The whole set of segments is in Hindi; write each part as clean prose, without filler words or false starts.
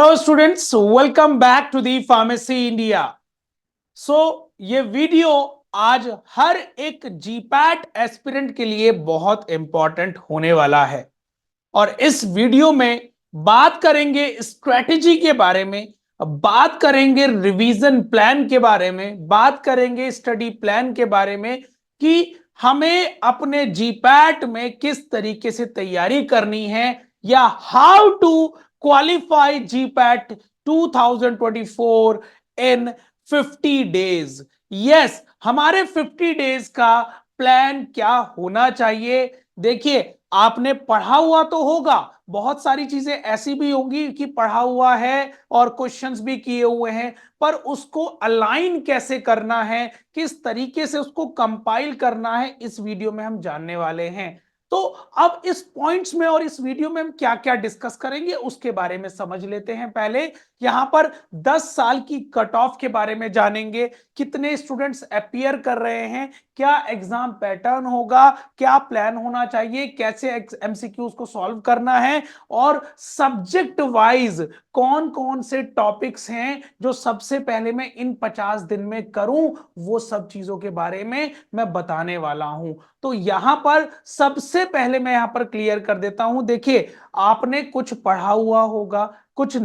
Hello students, welcome back to the pharmacy India. So ये वीडियो आज हर एक जीपैट एस्पिरेंट के लिए बहुत इंपॉर्टेंट होने वाला है और इस वीडियो में बात करेंगे स्ट्रेटेजी के बारे में, बात करेंगे रिवीजन प्लान के बारे में, बात करेंगे स्टडी प्लान के बारे में कि हमें अपने जीपैट में किस तरीके से तैयारी करनी है या how to qualify GPAT 2024 in 50 days. Yes, हमारे 50 डेज का प्लान क्या होना चाहिए। देखिए, आपने पढ़ा हुआ तो होगा, बहुत सारी चीजें ऐसी भी होंगी कि पढ़ा हुआ है और क्वेश्चंस भी किए हुए हैं, पर उसको अलाइन कैसे करना है, किस तरीके से उसको कंपाइल करना है, इस वीडियो में हम जानने वाले हैं। तो अब इस पॉइंट्स में और इस वीडियो में हम क्या क्या डिस्कस करेंगे उसके बारे में समझ लेते हैं। पहले यहां पर 10 साल की कट ऑफ के बारे में जानेंगे, कितने स्टूडेंट्स अपीयर कर रहे हैं, क्या एग्जाम पैटर्न होगा, क्या प्लान होना चाहिए, कैसे एमसीक्यूज को सॉल्व करना है और सब्जेक्ट वाइज कौन कौन से टॉपिक्स हैं जो सबसे पहले मैं इन 50 दिन में करूं, वो सब चीजों के बारे में मैं बताने वाला हूं। तो यहां पर सबसे पहले मैं यहां पर क्लियर कर देता हूं। देखिए, आपने कुछ पढ़ा हुआ होगा, कुछ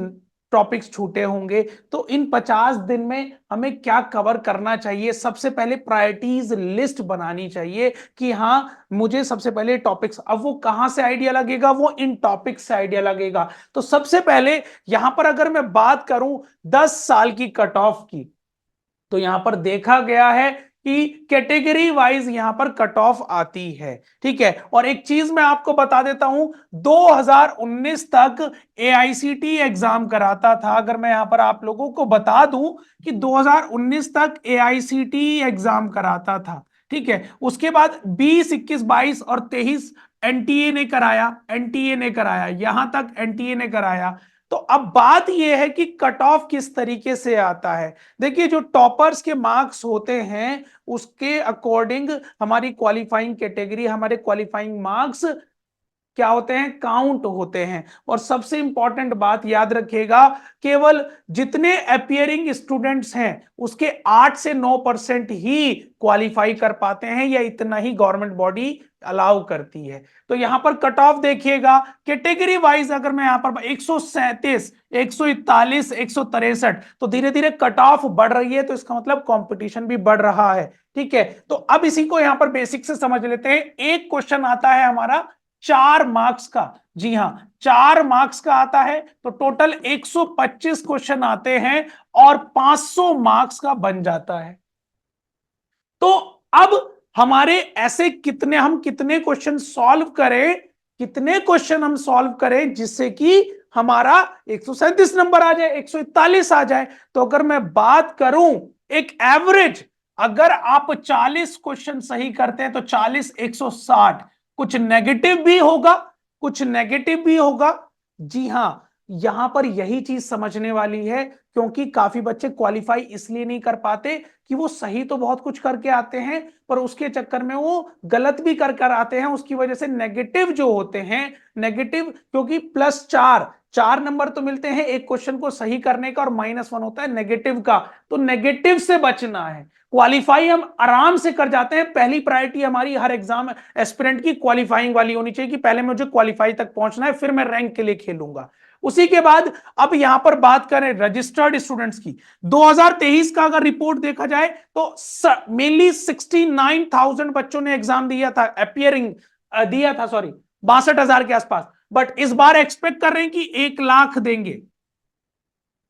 टॉपिक्स छूटे होंगे, तो इन 50 दिन में हमें क्या कवर करना चाहिए। सबसे पहले प्रायोरिटीज लिस्ट बनानी चाहिए कि हाँ, मुझे सबसे पहले टॉपिक्स, अब वो कहां से आइडिया लगेगा, वो इन टॉपिक्स से आइडिया लगेगा। तो सबसे पहले यहां पर अगर मैं बात करूं 10 साल की कट ऑफ की, तो यहां पर देखा गया है कि कैटेगरी वाइज यहां पर कट ऑफ आती है। ठीक है, और एक चीज मैं आपको बता देता हूं, 2019 तक एआईसीटी एग्जाम कराता था। अगर मैं यहां पर आप लोगों को बता दूं कि 2019 तक एआईसीटी एग्जाम कराता था। ठीक है, उसके बाद 20, 21, 22 और 23 एनटीए ने कराया, एनटीए ने कराया, यहां तक एनटीए ने कराया। तो अब बात यह है कि कट ऑफ किस तरीके से आता है। देखिए, जो टॉपर्स के मार्क्स होते हैं उसके अकॉर्डिंग हमारी क्वालिफाइंग कैटेगरी, हमारे क्वालिफाइंग मार्क्स क्या होते हैं, काउंट होते हैं। और सबसे इंपॉर्टेंट बात याद रखिएगा, केवल जितने अपियरिंग स्टूडेंट्स हैं उसके 8 से 9% ही क्वालिफाई कर पाते हैं, या इतना ही गवर्नमेंट बॉडी अलाउ करती है। तो यहां पर कट ऑफ देखिएगा कैटेगरी वाइज, अगर मैं यहां पर 137, 141, 163, तो धीरे धीरे कट ऑफ बढ़ रही है, तो इसका मतलब कंपटीशन भी बढ़ रहा है। ठीक है, तो अब इसी को यहां पर बेसिक से समझ लेते हैं। एक क्वेश्चन आता है हमारा 4 मार्क्स का, जी हां, 4 मार्क्स का आता है, तो टोटल 125 क्वेश्चन आते हैं और 500 मार्क्स का बन जाता है। तो अब हमारे ऐसे कितने, हम कितने क्वेश्चन सॉल्व करें, कितने क्वेश्चन हम सॉल्व करें जिससे कि हमारा 137 नंबर आ जाए, 141 आ जाए। तो अगर मैं बात करूं एक एवरेज, अगर आप 40 क्वेश्चन सही करते हैं तो 40, 160, कुछ नेगेटिव भी होगा, कुछ नेगेटिव भी होगा। जी हां, यहां पर यही चीज समझने वाली है, क्योंकि काफी बच्चे क्वालिफाई इसलिए नहीं कर पाते कि वो सही तो बहुत कुछ करके आते हैं, पर उसके चक्कर में वो गलत भी कर कर आते हैं। उसकी वजह से नेगेटिव जो होते हैं, नेगेटिव, क्योंकि +4, 4 नंबर तो मिलते हैं एक क्वेश्चन को सही करने का, और -1 होता है नेगेटिव का। तो नेगेटिव से बचना है, क्वालिफाई हम आराम से कर जाते हैं। पहली प्रायोरिटी हमारी हर एग्जाम एस्पिरेंट की क्वालिफाइंग वाली होनी चाहिए कि पहले मुझे क्वालिफाई तक पहुंचना है, फिर मैं रैंक के लिए खेलूंगा। उसी के बाद अब यहां पर बात करें रजिस्टर्ड स्टूडेंट्स की, 2023 का अगर रिपोर्ट देखा जाए तो मेनली 69,000 बच्चों ने एग्जाम दिया था, अपियरिंग दिया था, सॉरी 62,000 के आसपास। बट इस बार एक्सपेक्ट कर रहे हैं कि 1 लाख देंगे।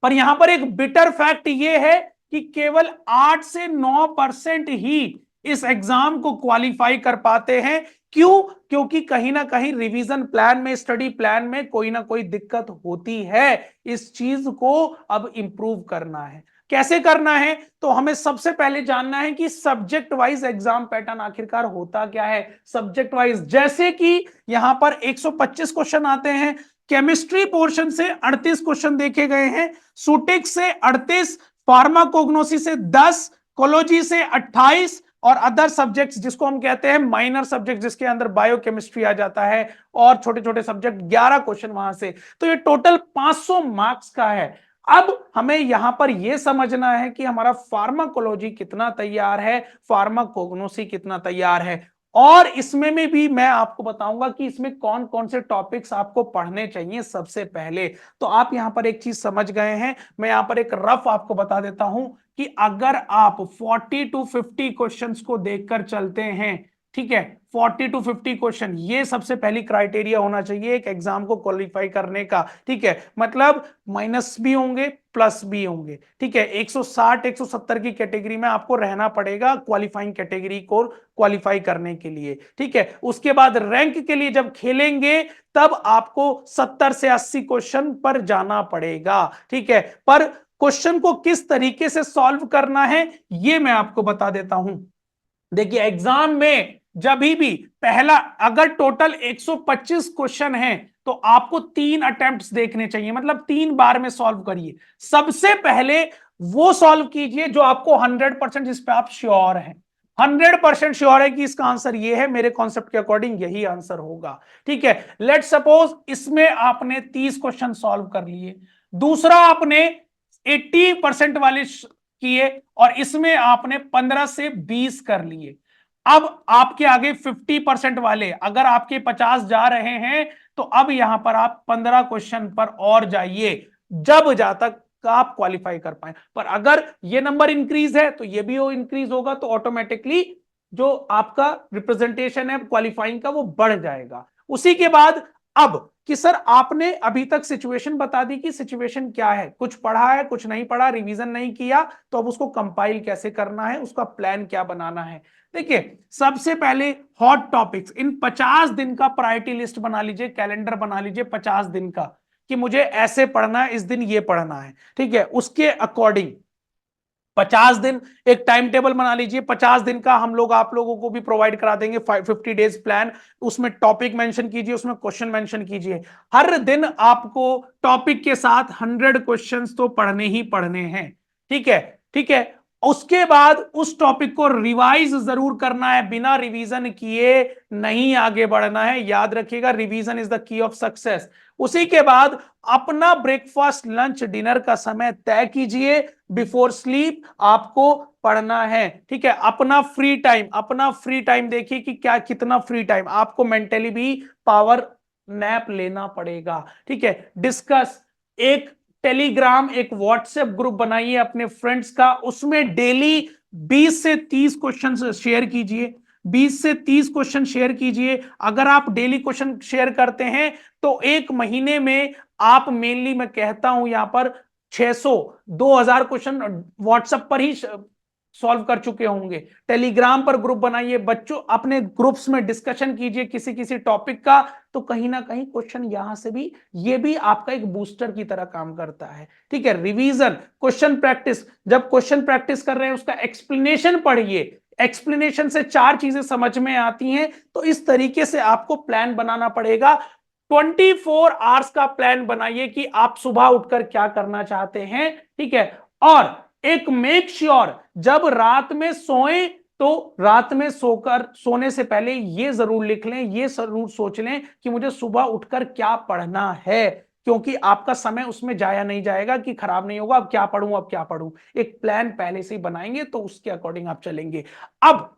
पर यहां पर एक बिटर फैक्ट यह है कि केवल 8 से 9% ही इस एग्जाम को क्वालिफाई कर पाते हैं। क्यों? क्योंकि कहीं ना कहीं रिवीजन प्लान में, स्टडी प्लान में कोई ना कोई दिक्कत होती है। इस चीज को अब इंप्रूव करना है। कैसे करना है? तो हमें सबसे पहले जानना है कि सब्जेक्ट वाइज एग्जाम पैटर्न आखिरकार होता क्या है। सब्जेक्ट वाइज जैसे कि यहां पर 125 क्वेश्चन आते हैं, केमिस्ट्री पोर्शन से 38 क्वेश्चन देखे गए हैं, सुटिक से 38, फार्माकोग्नोसी से 10, कोलोजी से 28, और अदर सब्जेक्ट्स जिसको हम कहते हैं माइनर सब्जेक्ट, जिसके अंदर बायोकेमिस्ट्री आ जाता है और छोटे छोटे सब्जेक्ट, 11 क्वेश्चन वहां से। तो ये टोटल 500 मार्क्स का है। अब हमें यहां पर यह समझना है कि हमारा फार्माकोलॉजी कितना तैयार है, फार्माकोग्नोसी कितना तैयार है, और इसमें में भी मैं आपको बताऊंगा कि इसमें कौन कौन से टॉपिक्स आपको पढ़ने चाहिए सबसे पहले। तो आप यहां पर एक चीज समझ गए हैं। मैं यहां पर एक रफ आपको बता देता हूं कि अगर आप 40 टू 50 क्वेश्चंस को देखकर चलते हैं, ठीक है, 40 टू 50 क्वेश्चन, ये सबसे पहली क्राइटेरिया होना चाहिए एक एग्जाम को क्वालिफाई करने का। ठीक है, मतलब माइनस भी होंगे प्लस भी होंगे। ठीक है, 160 170 की कैटेगरी में आपको रहना पड़ेगा क्वालिफाइंग कैटेगरी को क्वालिफाई करने के लिए। ठीक है, उसके बाद रैंक के लिए जब खेलेंगे तब आपको 70 से 80 क्वेश्चन पर जाना पड़ेगा। ठीक है, पर क्वेश्चन को किस तरीके से सॉल्व करना है ये मैं आपको बता देता हूं। देखिए, एग्जाम में जब भी पहला, अगर टोटल 125 क्वेश्चन है तो आपको 3 अटेम्प्ट्स देखने चाहिए, मतलब 3 बार में सॉल्व करिए। सबसे पहले वो सॉल्व कीजिए जो आपको 100%, जिस पे आप श्योर हैं, 100% श्योर है कि इसका आंसर ये है, मेरे कॉन्सेप्ट के अकॉर्डिंग यही आंसर होगा। ठीक है, लेट सपोज इसमें आपने 30 क्वेश्चन सॉल्व कर लिए, दूसरा आपने 80% वाले किए, और इसमें आपने 15 से 20 कर लिए। अब आपके आगे 50% वाले, अगर आपके 50 जा रहे हैं तो अब यहां पर आप 15 क्वेश्चन पर और जाइए, जब जा तक आप क्वालिफाई कर पाए। पर अगर ये नंबर इंक्रीज है तो ये भी वो इंक्रीज होगा, तो ऑटोमेटिकली जो आपका रिप्रेजेंटेशन है क्वालिफाइंग का वो बढ़ जाएगा। उसी के बाद अब कि सर आपने अभी तक सिचुएशन बता दी कि सिचुएशन क्या है, कुछ पढ़ा है कुछ नहीं पढ़ा, रिवीजन नहीं किया, तो अब उसको कंपाइल कैसे करना है, उसका प्लान क्या बनाना है। देखिए, सबसे पहले हॉट टॉपिक्स, इन 50 दिन का प्रायोरिटी लिस्ट बना लीजिए, कैलेंडर बना लीजिए 50 दिन का, कि मुझे ऐसे पढ़ना है, इस दिन ये पढ़ना है। ठीक है, उसके अकॉर्डिंग 50 दिन एक टाइम टेबल बना लीजिए। 50 दिन का हम लोग आप लोगों को भी प्रोवाइड करा देंगे 50 डेज प्लान। उसमें टॉपिक मेंशन कीजिए, उसमें क्वेश्चन मेंशन कीजिए। हर दिन आपको टॉपिक के साथ 100 क्वेश्चंस तो पढ़ने ही पढ़ने हैं। ठीक है, ठीक है, उसके बाद उस टॉपिक को रिवाइज जरूर करना है, बिना रिवीजन किए नहीं आगे बढ़ना है। याद रखिएगा, revision is the key of success. उसी के बाद अपना ब्रेकफास्ट लंच डिनर का समय तय कीजिए, बिफोर स्लीप आपको पढ़ना है। ठीक है, अपना फ्री टाइम देखिए कि क्या कितना फ्री टाइम आपको मेंटली भी पावर नैप लेना पड़ेगा। ठीक है, डिस्कस, एक टेलीग्राम एक व्हाट्सएप ग्रुप बनाइए अपने फ्रेंड्स का, उसमें डेली 20 से 30 क्वेश्चन शेयर कीजिए। 20 से 30 क्वेश्चन शेयर कीजिए। अगर आप डेली क्वेश्चन शेयर करते हैं तो एक महीने में आप, मेनली मैं कहता हूं यहां पर, 600 2000 क्वेश्चन व्हाट्सएप पर ही सॉल्व कर चुके होंगे। टेलीग्राम पर ग्रुप बनाइए, बच्चों अपने ग्रुप्स में डिस्कशन कीजिए किसी किसी टॉपिक का, तो कहीं ना कहीं क्वेश्चन यहां से भी, ये भी आपका एक बूस्टर की तरह काम करता है। ठीक है, रिवीजन, क्वेश्चन प्रैक्टिस, जब क्वेश्चन प्रैक्टिस कर रहे हैं उसका एक्सप्लेनेशन पढ़िए, एक्सप्लेनेशन से 4 चीजें समझ में आती हैं। तो इस तरीके से आपको प्लान बनाना पड़ेगा। 24 आवर्स का प्लान बनाइए कि आप सुबह उठकर क्या करना चाहते हैं। ठीक है, और एक मेक श्योर जब रात में सोएं तो रात में सोने से पहले ये जरूर लिख लें, ये जरूर सोच लें कि मुझे सुबह उठकर क्या पढ़ना है, क्योंकि आपका समय उसमें जाया नहीं जाएगा कि खराब नहीं होगा, अब क्या पढ़ूं अब क्या पढ़ूं। एक प्लान पहले से ही बनाएंगे तो उसके अकॉर्डिंग आप चलेंगे। अब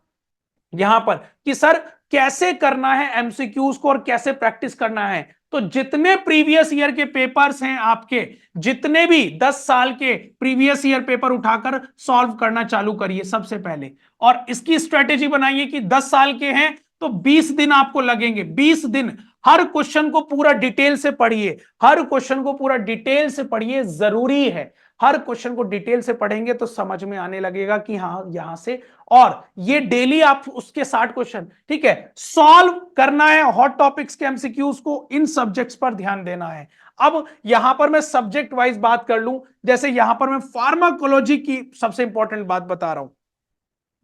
यहां पर कि सर कैसे करना है एमसीक्यूज को और कैसे प्रैक्टिस करना है, तो जितने प्रीवियस ईयर के पेपर्स हैं आपके, जितने भी 10 साल के प्रीवियस ईयर पेपर उठाकर सॉल्व करना चालू करिए सबसे पहले। और इसकी स्ट्रेटेजी बनाइए कि 10 साल के हैं तो 20 दिन आपको लगेंगे। 20 दिन हर क्वेश्चन को पूरा डिटेल से पढ़िए, हर क्वेश्चन को पूरा डिटेल से पढ़िए, जरूरी है। हर क्वेश्चन को डिटेल से पढ़ेंगे तो समझ में आने लगेगा कि हाँ यहां से, और ये डेली आप उसके 60 क्वेश्चन, ठीक है, सॉल्व करना है। हॉट टॉपिक्स के एमसीक्यूज को इन सब्जेक्ट्स पर ध्यान देना है। अब यहां पर मैं सब्जेक्ट वाइज बात कर लूं, जैसे यहां पर मैं फार्माकोलॉजी की सबसे इंपॉर्टेंट बात बता रहा हूं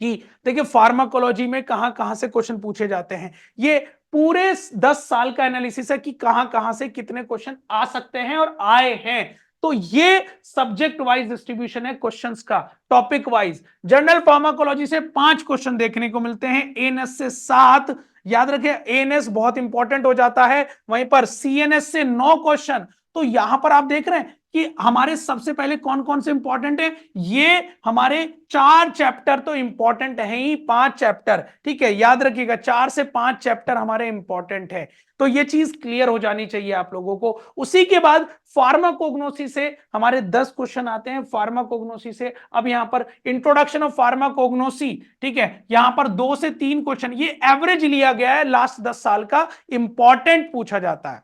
कि देखिए फार्माकोलॉजी में कहां कहां से क्वेश्चन पूछे जाते हैं। ये पूरे 10 साल का एनालिसिस है कि कहां कहां से कितने क्वेश्चन आ सकते हैं और आए हैं। तो ये सब्जेक्ट वाइज डिस्ट्रीब्यूशन है क्वेश्चंस का, टॉपिक वाइज। जनरल फार्माकोलॉजी से 5 क्वेश्चन देखने को मिलते हैं, एएनएस से 7, याद रखें एएनएस बहुत इंपॉर्टेंट हो जाता है, वहीं पर सीएनएस से 9 क्वेश्चन। तो यहां पर आप देख रहे हैं कि हमारे सबसे पहले कौन कौन से इंपॉर्टेंट है, ये हमारे 4 चैप्टर तो इंपॉर्टेंट है ही, 5 चैप्टर, ठीक है, याद रखिएगा 4 से 5 चैप्टर हमारे इंपॉर्टेंट है। तो ये चीज क्लियर हो जानी चाहिए आप लोगों को। उसी के बाद फार्माकोग्नोसी से हमारे 10 क्वेश्चन आते हैं, फार्माकोग्नोसी से। अब यहां पर इंट्रोडक्शन ऑफ फार्माकोग्नोसी, ठीक है, यहां पर 2 से 3 क्वेश्चन, ये एवरेज लिया गया है, लास्ट 10 साल का इंपॉर्टेंट पूछा जाता है,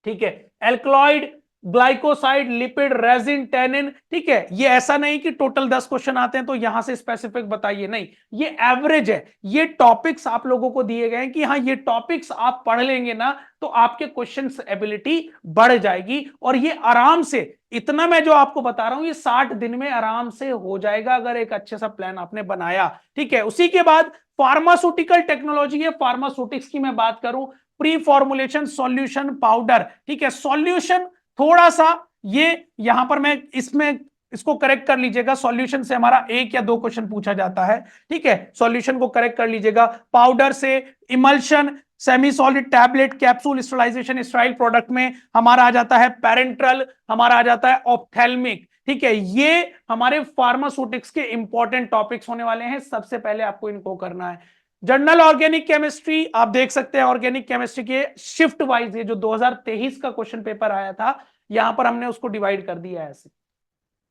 ठीक है। Alkaloid, glycoside, lipid, resin, tannin, ठीक है, ये ऐसा नहीं कि टोटल 10 क्वेश्चन आते हैं तो यहां से स्पेसिफिक बताइए, नहीं, ये एवरेज है। ये टॉपिक्स आप लोगों को दिए गए हैं कि हाँ ये टॉपिक्स आप पढ़ लेंगे ना तो आपके क्वेश्चन एबिलिटी बढ़ जाएगी, और ये आराम से, इतना मैं जो आपको बता रहा हूं ये 60 दिन में आराम से हो जाएगा अगर एक अच्छे सा प्लान आपने बनाया, ठीक है। उसी के बाद फार्मास्यूटिकल टेक्नोलॉजी है, फार्मास्यूटिक्स की मैं बात करूं, प्री फॉर्मुलेशन, सॉल्यूशन, पाउडर, ठीक है। सॉल्यूशन थोड़ा सा ये यहां पर मैं इसमें इसको करेक्ट कर लीजिएगा, सॉल्यूशन से हमारा 1 या 2 क्वेश्चन पूछा जाता है, ठीक है, सॉल्यूशन को करेक्ट कर लीजिएगा। पाउडर से emulsion, semi solid, tablet, capsule, sterilization, style product में हमारा आ जाता है पैरेंट्रल, हमारा आ जाता है ऑप्थेल्मिक, ठीक है। ये हमारे फार्मास्यूटिक्स के इंपॉर्टेंट टॉपिक्स होने वाले हैं, सबसे पहले आपको इनको करना है। जनरल ऑर्गेनिक केमिस्ट्री आप देख सकते हैं, ऑर्गेनिक केमिस्ट्री के शिफ्ट वाइज, ये जो 2023 का क्वेश्चन पेपर आया था यहां पर हमने उसको डिवाइड कर दिया ऐसे,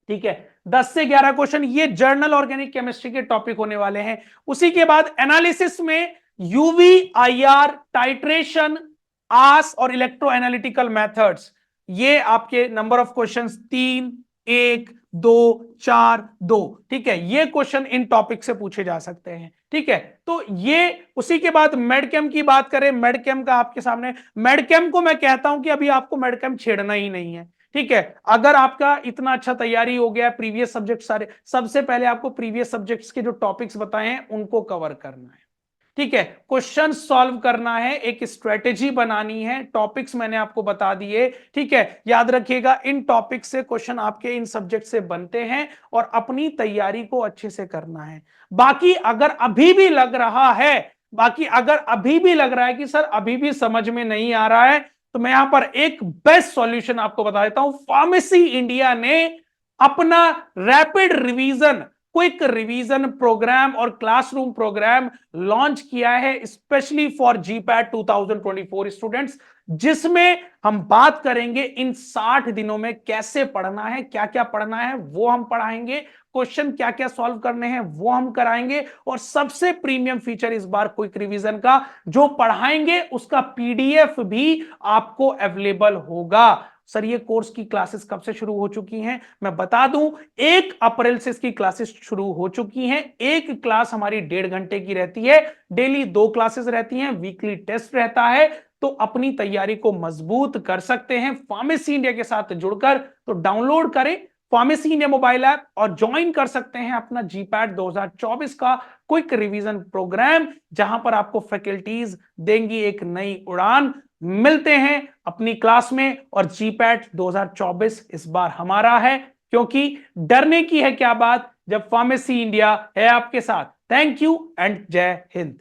ठीक है। 10 से 11 क्वेश्चन ये जर्नल ऑर्गेनिक केमिस्ट्री के टॉपिक होने वाले हैं। उसी के बाद एनालिसिस में यूवी, आईआर, टाइट्रेशन, आस और इलेक्ट्रो एनालिटिकल मेथड्स, ये आपके नंबर ऑफ क्वेश्चंस 3, 1, 2, 4, 2, ठीक है, ये क्वेश्चन इन टॉपिक से पूछे जा सकते हैं, ठीक है। तो ये उसी के बाद मेडकेम की बात करें, मेडकेम का आपके सामने, मेडकेम को मैं कहता हूं कि अभी आपको मेडकेम छेड़ना ही नहीं है, ठीक है। अगर आपका इतना अच्छा तैयारी हो गया, प्रीवियस सब्जेक्ट सारे, सबसे पहले आपको प्रीवियस सब्जेक्ट्स के जो टॉपिक्स बताए हैं उनको कवर करना है, ठीक है। क्वेश्चन सॉल्व करना है, एक स्ट्रेटेजी बनानी है, टॉपिक्स मैंने आपको बता दिए, ठीक है। याद रखिएगा इन टॉपिक से क्वेश्चन आपके इन सब्जेक्ट से बनते हैं और अपनी तैयारी को अच्छे से करना है। बाकी अगर अभी भी लग रहा है, कि सर अभी भी समझ में नहीं आ रहा है, तो मैं यहां पर एक बेस्ट सॉल्यूशन आपको बता देता हूं। फार्मेसी इंडिया ने अपना rapid revision, quick revision program और क्लासरूम प्रोग्राम लॉन्च किया है स्पेशली फॉर जीपैट 2024 स्टूडेंट्स, जिसमें हम बात करेंगे इन 60 दिनों में कैसे पढ़ना है, क्या क्या पढ़ना है वो हम पढ़ाएंगे, क्वेश्चन क्या क्या सॉल्व करने हैं वो हम कराएंगे, और सबसे प्रीमियम फीचर इस बार क्विक रिवीजन का, जो पढ़ाएंगे उसका पीडीएफ भी आपको अवेलेबल होगा। सर ये कोर्स की क्लासेस कब से शुरू हो चुकी हैं, मैं बता दूं 1 अप्रैल से इसकी क्लासेस शुरू हो चुकी हैं। एक क्लास हमारी 1.5 घंटे की रहती है, डेली 2 क्लासेस रहती हैं, वीकली टेस्ट रहता है, तो अपनी तैयारी को मजबूत कर सकते हैं फार्मेसी इंडिया के साथ जुड़कर। तो डाउनलोड करें फार्मेसी इंडिया मोबाइल ऐप और ज्वाइन कर सकते हैं अपना जीपैट 2024 का क्विक रिवीजन प्रोग्राम, जहां पर आपको फैकल्टीज देंगी एक नई उड़ान। मिलते हैं अपनी क्लास में, और जीपैट 2024 इस बार हमारा है, क्योंकि डरने की है क्या बात जब फार्मेसी इंडिया है आपके साथ। थैंक यू एंड जय हिंद।